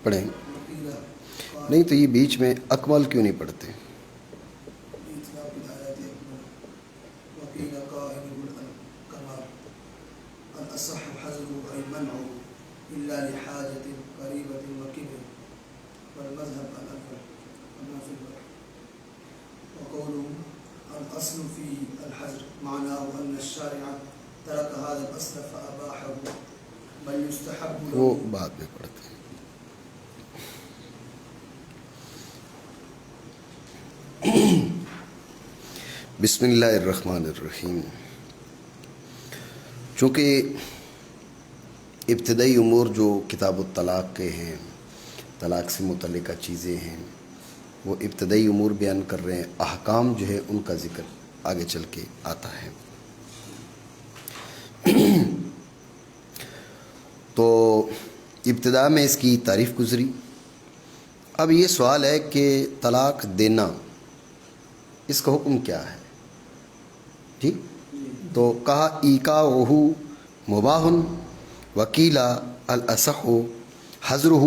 پڑھیں نہیں تو یہ بیچ میں اکمل کیوں نہیں پڑھتے؟ وہ بعد میں پڑھتے ہیں. بسم اللہ الرحمن الرحیم. چونکہ ابتدائی امور جو کتاب الطلاق کے ہیں، طلاق سے متعلقہ چیزیں ہیں، وہ ابتدائی امور بیان کر رہے ہیں. احکام جو ہے ان کا ذکر آگے چل کے آتا ہے. تو ابتدا میں اس کی تعریف گزری. اب یہ سوال ہے کہ طلاق دینا اس کا حکم کیا ہے؟ ٹھیک، تو کہا ایقاعہ مباح وقیل الاصح حظرہ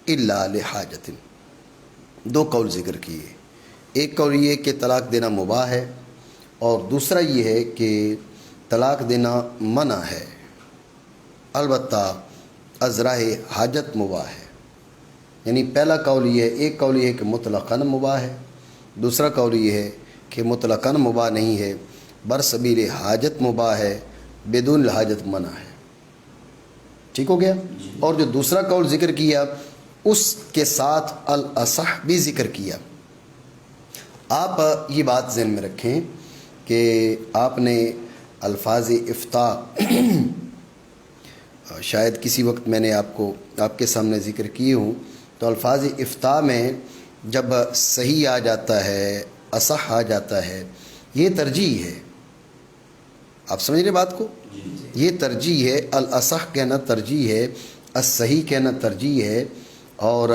الا لحاجۃ. دو قول ذکر کیے. ایک قول یہ کہ طلاق دینا مباح ہے، اور دوسرا یہ ہے کہ طلاق دینا منع ہے، البتہ ازراہ حاجت مباح ہے. یعنی پہلا قول یہ ہے، ایک قول یہ ہے کہ مطلقاً مباح ہے، دوسرا قول یہ ہے کہ مطلقاً مباح نہیں ہے، برسبیل حاجت مباح ہے، بدون الحاجت منع ہے. ٹھیک ہو گیا؟ اور جو دوسرا قول ذکر کیا اس کے ساتھ الاصح بھی ذکر کیا. آپ یہ بات ذہن میں رکھیں کہ آپ نے الفاظ افتاء شاید کسی وقت میں نے آپ کے سامنے ذکر کیے ہوں. تو الفاظ افتاء میں جب صحیح آ جاتا ہے، اصح آ جاتا ہے، یہ ترجیح ہے. آپ سمجھ رہے بات کو؟ یہ ترجیح ہے. الاصح کہنا ترجیح ہے، الصحیح کہنا ترجیح ہے، اور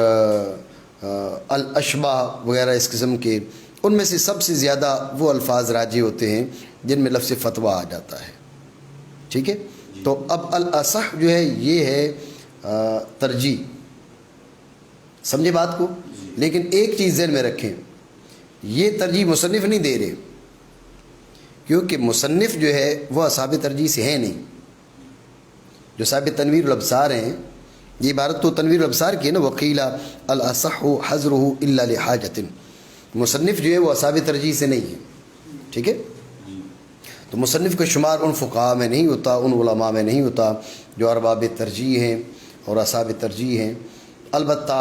الاشباہ وغیرہ اس قسم کے ان میں سے سب سے زیادہ وہ الفاظ راجح ہوتے ہیں جن میں لفظ فتویٰ آ جاتا ہے. ٹھیک ہے؟ تو اب الاصح جو ہے یہ ہے ترجیح. سمجھے بات کو؟ لیکن ایک چیز ذہن میں رکھیں، یہ ترجیح مصنف نہیں دے رہے، کیونکہ مصنف جو ہے وہ اصحاب ترجیح سے ہے نہیں. جو صاحب تنویر الابصار ہیں، یہ عبارت تو تنویر الابصار کی ہے نا، وقیل الاصح حظرہ الا لحاجۃ. مصنف جو ہے وہ اصحاب ترجیح سے نہیں ہے. ٹھیک ہے؟ تو مصنف کا شمار ان فقہاء میں نہیں ہوتا، ان علماء میں نہیں ہوتا جو ارباب ترجیح ہیں اور اصحاب ترجیح ہیں. البتہ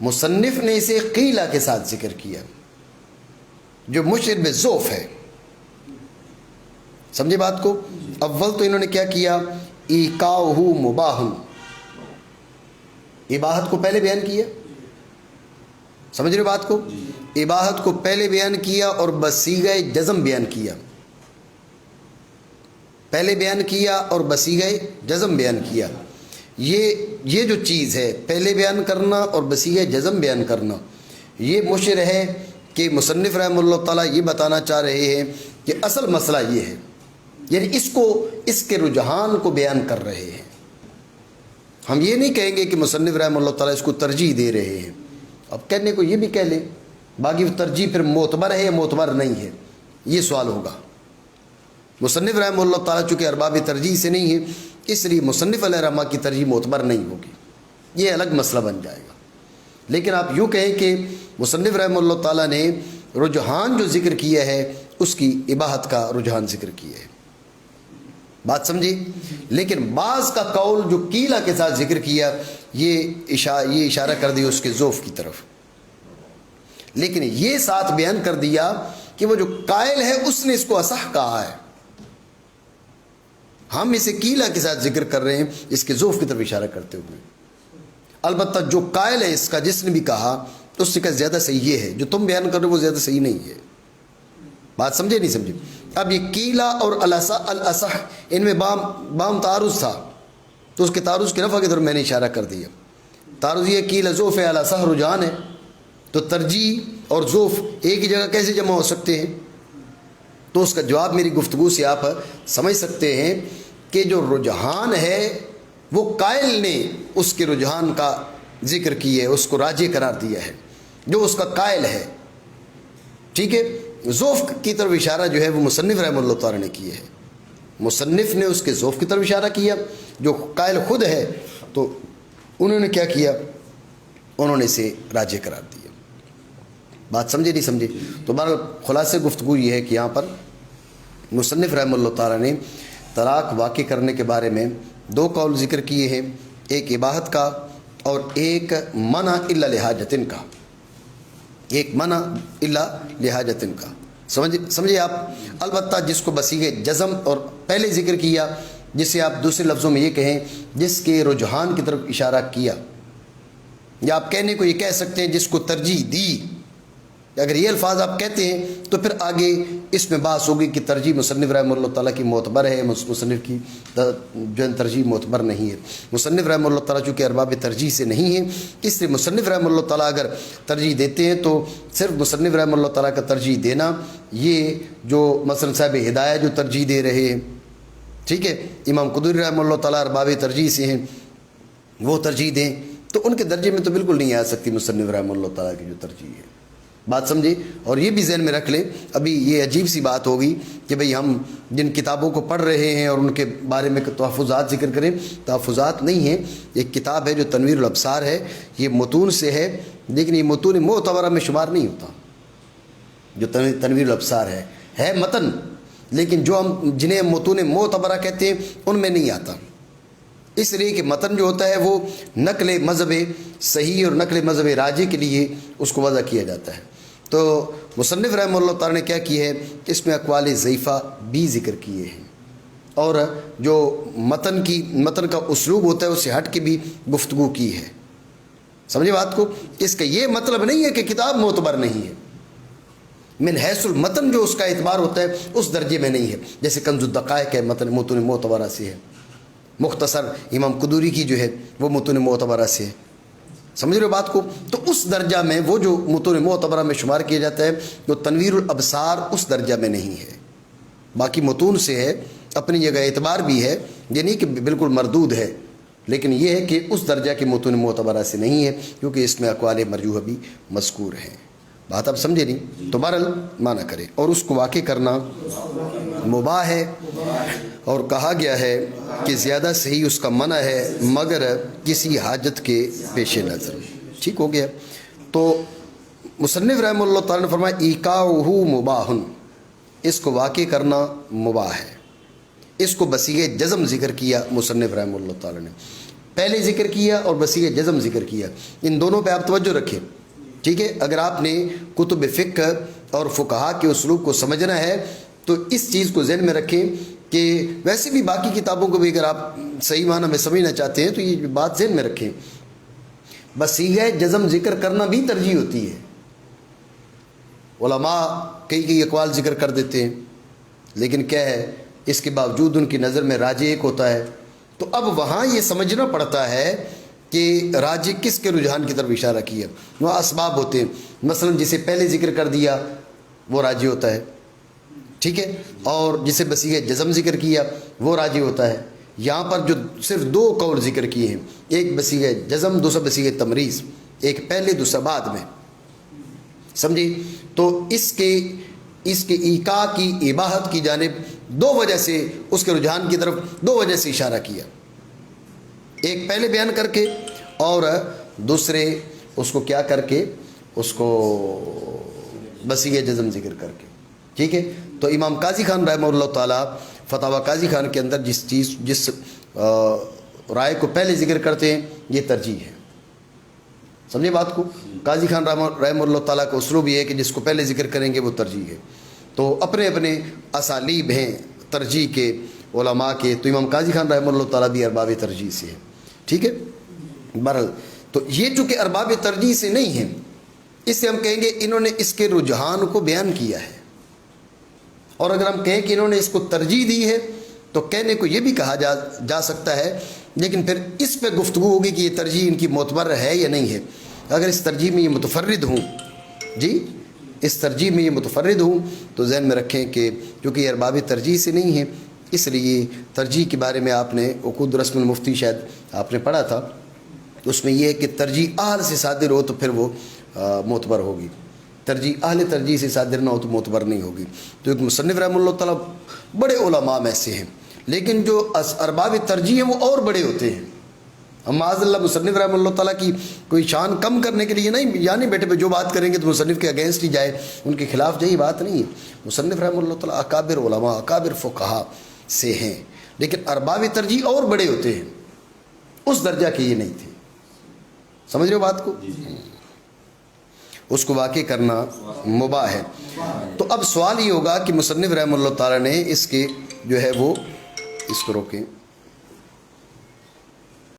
مصنف نے اسے قیلہ کے ساتھ ذکر کیا جو مشعر بالذوف ہے. سمجھے بات کو؟ اول تو انہوں نے کیا کیا، ایقاعہ مباح، اباحت کو پہلے بیان کیا. سمجھ رہے بات کو؟ اباحت کو پہلے بیان کیا اور بصیغہ جزم بیان کیا. پہلے بیان کیا اور بصیغہ جزم بیان کیا. یہ جو چیز ہے پہلے بیان کرنا اور بصیغہ جزم بیان کرنا، یہ مشعر ہے کہ مصنف رحمہ اللہ تعالیٰ یہ بتانا چاہ رہے ہیں کہ اصل مسئلہ یہ ہے. یعنی اس کے رجحان کو بیان کر رہے ہیں. ہم یہ نہیں کہیں گے کہ مصنف رحمہ اللہ تعالیٰ اس کو ترجیح دے رہے ہیں. اب کہنے کو یہ بھی کہہ لیں، باقی وہ ترجیح پھر معتبر ہے یا معتبر نہیں ہے، یہ سوال ہوگا. مصنف رحمہ اللہ تعالیٰ چونکہ ارباب ترجیح سے نہیں ہے، اس لیے مصنف علیہ رحمہ کی ترجیح معتبر نہیں ہوگی، یہ الگ مسئلہ بن جائے گا. لیکن آپ یوں کہیں کہ مصنف رحمہ اللہ تعالیٰ نے رجحان جو ذکر کیا ہے اس کی اباحت کا رجحان ذکر کیا ہے. بات سمجھی؟ لیکن بعض کا قول جو قیلہ کے ساتھ ذکر کیا یہ اشارہ کر دیا اس کے ذوف کی طرف. لیکن یہ ساتھ بیان کر دیا کہ وہ جو قائل ہے اس نے اس کو اصح کہا ہے. ہم اسے قیلہ کے ساتھ ذکر کر رہے ہیں اس کے ذوف کی طرف اشارہ کرتے ہوئے. البتہ جو قائل ہے اس کا، جس نے بھی کہا تو اس سے کہ زیادہ صحیح یہ ہے، جو تم بیان کر رہے ہو وہ زیادہ صحیح نہیں ہے. بات سمجھے نہیں سمجھے؟ اب یہ قیلہ اور الاصح ان میں بام تعارض تھا، تو اس کے تعارض کی نفع کی طرف میں نے اشارہ کر دیا. تعارض یہ قیلہ ذوف ہے، الاصح رجحان ہے. تو ترجیح اور ذوف ایک ہی جگہ کیسے جمع ہو سکتے ہیں؟ تو اس کا جواب میری گفتگو سے آپ سمجھ سکتے ہیں کہ جو رجحان ہے وہ قائل نے اس کے رجحان کا ذکر کیا ہے، اس کو راجح قرار دیا ہے، جو اس کا قائل ہے، ٹھیک ہے۔ ذوف کی طرف اشارہ جو ہے وہ مصنف رحمہ اللہ تعالیٰ نے کیا ہے، مصنف نے اس کے ذوف کی طرف اشارہ کیا، جو قائل خود ہے تو انہوں نے کیا کیا، انہوں نے اسے راجح قرار دیا۔ بات سمجھے نہیں سمجھے؟ تو بہرحال خلاصے گفتگو یہ ہے کہ یہاں پر مصنف رحمہ اللہ تعالیٰ نے طلاق واقع کرنے کے بارے میں دو قول ذکر کیے ہیں، ایک اباحت کا اور ایک منع الا لحاجتن کا، ایک منع الا لحاجتن کا، سمجھے آپ؟ البتہ جس کو بصیغہ جزم اور پہلے ذکر کیا، جسے آپ دوسرے لفظوں میں یہ کہیں جس کے رجحان کی طرف اشارہ کیا، یا آپ کہنے کو یہ کہہ سکتے ہیں جس کو ترجیح دی، اگر یہ الفاظ آپ کہتے ہیں تو پھر آگے اس میں بحث ہوگی کہ ترجیح مصنف رحمہ اللہ تعالیٰ کی معتبر ہے، مصنف کی جو ترجیح معتبر نہیں ہے۔ مصنف رحمہ اللہ تعالیٰ چونکہ ارباب ترجیح سے نہیں ہے، اس لیے مصنف رحمہ اللہ تعالیٰ اگر ترجیح دیتے ہیں تو صرف مصنف رحمہ اللہ تعالیٰ کا ترجیح دینا، یہ جو مثلا صاحب ہدایہ جو ترجیح دے رہے ہیں، ٹھیک ہے، امام قدوری رحمہ اللہ تعالیٰ ارباب ترجیح سے ہیں، وہ ترجیح دیں تو ان کے درجے میں تو بالکل نہیں آ سکتی مصنف رحمہ اللہ تعالیٰ کی جو ترجیح ہے۔ بات سمجھے؟ اور یہ بھی ذہن میں رکھ لیں، ابھی یہ عجیب سی بات ہوگی کہ بھئی ہم جن کتابوں کو پڑھ رہے ہیں اور ان کے بارے میں تحفظات ذکر کریں، تحفظات نہیں ہیں، ایک کتاب ہے جو تنویر الابصار ہے، یہ متون سے ہے، لیکن یہ متون معتبرہ میں شمار نہیں ہوتا، جو تنویر الابصار ہے متن، لیکن جو ہم جنہیں متون معتبرہ کہتے ہیں ان میں نہیں آتا، اس لیے کہ متن جو ہوتا ہے وہ نقل مذہب صحیح اور نقل مذہب راجح کے لیے اس کو وضع کیا جاتا ہے۔ تو مصنف رحمہ اللہ تعالیٰ نے کیا کی ہے، اس میں اقوال ضعیفہ بھی ذکر کیے ہیں، اور جو متن کا اسلوب ہوتا ہے اس سے ہٹ کے بھی گفتگو کی ہے، سمجھے بات کو؟ اس کا یہ مطلب نہیں ہے کہ کتاب معتبر نہیں ہے، من حیث المتن جو اس کا اعتبار ہوتا ہے اس درجے میں نہیں ہے، جیسے کنز الدقائق ہے، متن معتبرہ سے ہے، مختصر امام قدوری کی جو ہے وہ متون معتبرہ سے ہے، سمجھ رہے ہو بات کو؟ تو اس درجہ میں وہ جو متون معتبرہ میں شمار کیا جاتا ہے، جو تنویر الابصار اس درجہ میں نہیں ہے، باقی متون سے ہے، اپنی جگہ اعتبار بھی ہے، یہ نہیں کہ بالکل مردود ہے، لیکن یہ ہے کہ اس درجہ کے متون معتبرہ سے نہیں ہے، کیونکہ اس میں اقوال مرجوحہ بھی مذکور ہیں۔ بات آپ سمجھے نہیں؟ تو بہرحال مانا کرے، اور اس کو واقع کرنا مباح ہے، اور کہا گیا ہے کہ زیادہ صحیح اس کا منع ہے مگر کسی حاجت کے پیش نظر۔ ٹھیک ہو گیا؟ تو مصنف رحمہ اللہ تعالیٰ نے فرمایا ایقاؤہ مباح، اس کو واقع کرنا مباح ہے، اس کو بصیغہ جزم ذکر کیا مصنف رحمہ اللہ تعالیٰ نے، پہلے ذکر کیا اور بصیغہ جزم ذکر کیا، ان دونوں پہ آپ توجہ رکھیں، ٹھیک ہے؟ اگر آپ نے کتب فقہ اور فقہا کے اسلوب کو سمجھنا ہے تو اس چیز کو ذہن میں رکھیں کہ ویسے بھی باقی کتابوں کو بھی اگر آپ صحیح معنی میں سمجھنا چاہتے ہیں تو یہ بات ذہن میں رکھیں، بصیغہ جزم ذکر کرنا بھی ترجیح ہوتی ہے، علماء کئی اقوال ذکر کر دیتے ہیں، لیکن کیا ہے اس کے باوجود ان کی نظر میں راجح ایک ہوتا ہے، تو اب وہاں یہ سمجھنا پڑتا ہے کہ راجح کس کے رجحان کی طرف اشارہ کیا، وہاں اسباب ہوتے ہیں، مثلا جسے پہلے ذکر کر دیا وہ راجح ہوتا ہے، ٹھیک ہے، اور جسے بصیغہ جزم ذکر کیا وہ راجح ہوتا ہے۔ یہاں پر جو صرف دو قول ذکر کیے ہیں، ایک بصیغہ جزم، دوسرا بصیغہ تمریز، ایک پہلے دوسرا بعد میں، سمجھی؟ تو اس کے ایقاع کی اباحت کی جانب دو وجہ سے، اس کے رجحان کی طرف دو وجہ سے اشارہ کیا، ایک پہلے بیان کر کے اور دوسرے اس کو کیا کر کے، اس کو بصیغہ جزم ذکر کر کے، ٹھیک ہے۔ تو امام قاضی خان رحمہ اللہ تعالیٰ فتاوی قاضی خان کے اندر جس رائے کو پہلے ذکر کرتے ہیں یہ ترجیح ہے، سمجھے بات کو؟ قاضی خان رحمہ اللہ تعالیٰ کا اسلوب یہ ہے کہ جس کو پہلے ذکر کریں گے وہ ترجیح ہے، تو اپنے اپنے اسالیب ہیں ترجیح کے علماء کے، تو امام قاضی خان رحمہ اللہ تعالیٰ بھی ارباب ترجیح سے ہے، ٹھیک ہے۔ بہرحال تو یہ چونکہ ارباب ترجیح سے نہیں ہیں، اس سے ہم کہیں گے انہوں نے اس کے رجحان کو بیان کیا ہے، اور اگر ہم کہیں کہ انہوں نے اس کو ترجیح دی ہے تو کہنے کو یہ بھی کہا جا سکتا ہے، لیکن پھر اس پہ گفتگو ہوگی کہ یہ ترجیح ان کی معتبر ہے یا نہیں ہے۔ اگر اس ترجیح میں یہ متفرد ہوں، جی اس ترجیح میں یہ متفرد ہوں، تو ذہن میں رکھیں کہ کیونکہ یہ ارباب ترجیح سے نہیں ہے، اس لیے ترجیح کے بارے میں آپ نے عقود رسم المفتی شاید آپ نے پڑھا تھا، اس میں یہ ہے کہ ترجیح اہل سے صادر ہو تو پھر وہ معتبر ہوگی، ترجیح اہل ترجیح سے صادر نہ ہو تو معتبر نہیں ہوگی۔ تو ایک مصنف رحمہ اللہ تعالیٰ بڑے علماء میں سے ہیں، لیکن جو ارباب ترجیح ہیں وہ اور بڑے ہوتے ہیں۔ ہم معاذ اللہ مصنف رحمہ اللہ تعالیٰ کی کوئی شان کم کرنے کے لیے نہیں، یعنی بیٹے پہ جو بات کریں گے تو مصنف کے اگینسٹ ہی جائے، ان کے خلاف جائی بات نہیں ہے۔ مصنف رحمہ اللہ تعالیٰ اکابر علماء اکابر فقہا سے ہیں، لیکن ارباب ترجیح اور بڑے ہوتے ہیں، اس درجہ کے یہ نہیں تھے۔ سمجھ رہے ہو بات کو؟ اس کو واقع کرنا مباح ہے۔ تو اب سوال یہ ہوگا کہ مصنف رحمہ اللہ تعالیٰ نے اس کے جو ہے وہ اس کو روکیں